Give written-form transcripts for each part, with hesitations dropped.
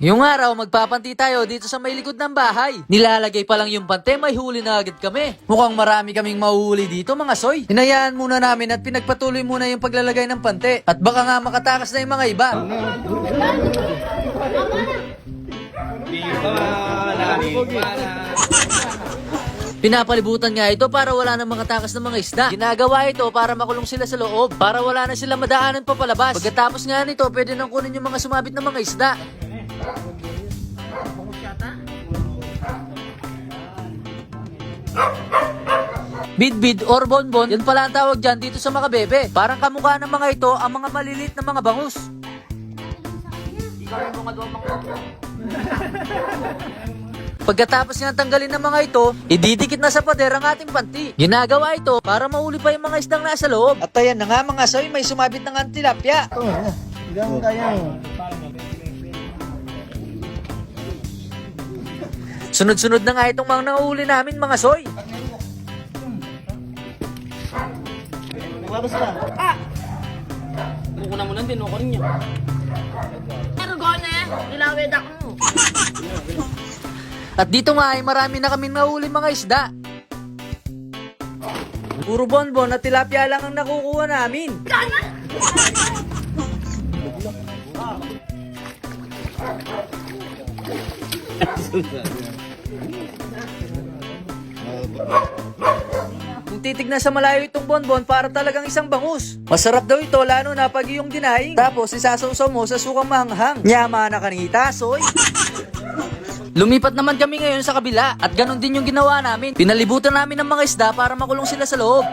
Yung araw, magpapanti tayo dito sa may likod ng bahay. Nilalagay pa lang yung pante, may huli na agad kami. Mukhang marami kaming mahuhuli dito mga soy. Hinayaan muna namin at pinagpatuloy muna yung paglalagay ng pante. At baka nga makatakas na yung mga iba. Pinapalibutan nga ito para wala nang makatakas ng mga isda. Ginagawa ito para makulong sila sa loob, para wala na sila madaanan pa palabas. Pagkatapos nga nito, pwede nang kunin yung mga sumabit na mga isda. Bidbid or bonbon, yan pala ang tawag dyan dito sa Makabebe. Parang kamukha ng mga ito ang mga maliliit na mga bangus. Pagkatapos nga tanggalin ng mga ito, ididikit na sa pader ang ating panti. Ginagawa ito para mahuli pa yung mga isdang nasa loob. At ayan na nga mga soy, may sumabit ng tilapia. Sunod-sunod na nga itong mga nahuli namin mga soy. Mukuna mo lang din, ako rin niya. Pero gone, nilawid ako mo. At dito nga ay marami na kami nahuli mga isda. Puro bonbon at tilapia lang ang nakukuha namin. Kung titignan sa malayo itong bonbon, para talagang isang bangus. Masarap daw ito, lalo na pag iyong dinaing. Tapos isasawsaw mo sa sukang mahanghang. Nyama na kanita, soy. Lumipat naman kami ngayon sa kabila at ganun din yung ginawa namin. Pinalibutan namin ng mga isda para makulong sila sa loob.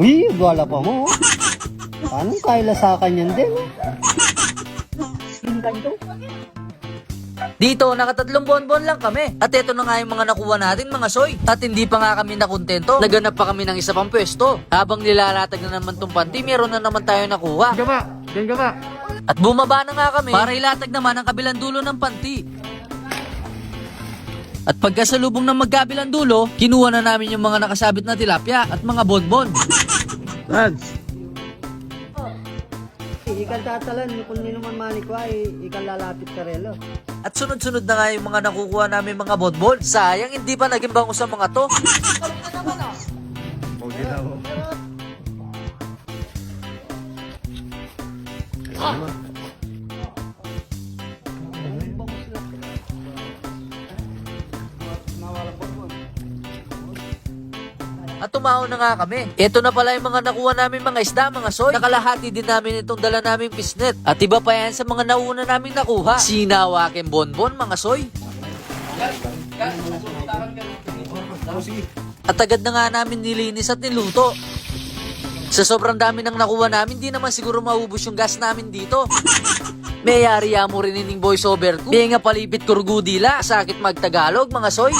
Uy, wala pa mo. Paano kaya sa akin yan din? Dito, nakatatlong bonbon lang kami. At eto na nga yung mga nakuha natin mga soy. At hindi pa nga kami nakontento. Naganap pa kami ng isa pang pwesto. Habang nilalatag na naman tong panti, meron na naman tayo nakuha. Diyan ka ba? At bumaba na nga kami para ilatag naman ang kabilang dulo ng panti. At pagkasalubong ng magkabilang dulo, kinuha na namin yung mga nakasabit na tilapia at mga bonbon. Ikan tatalan, kung nino man manik ko ay ikan lalapit ka relo. At sunod-sunod na nga yung mga nakukuha namin mga bonbon. Sayang, hindi pa naging bango sa mga to. At tumaon na nga kami. Ito na pala yung mga nakuha namin mga isda, mga soy. Nakalahati din namin itong dala namin pisnet. At iba pa yan sa mga nauna namin nakuha. Sinawaking bonbon, mga soy. At agad na nga namin nilinis at niluto. Sa sobrang dami ng nakuha namin, di naman siguro maubos yung gas namin dito. May yari mo rin ining voiceover ko. May nga palipit kurgudila. Sakit magtagalog, mga soy.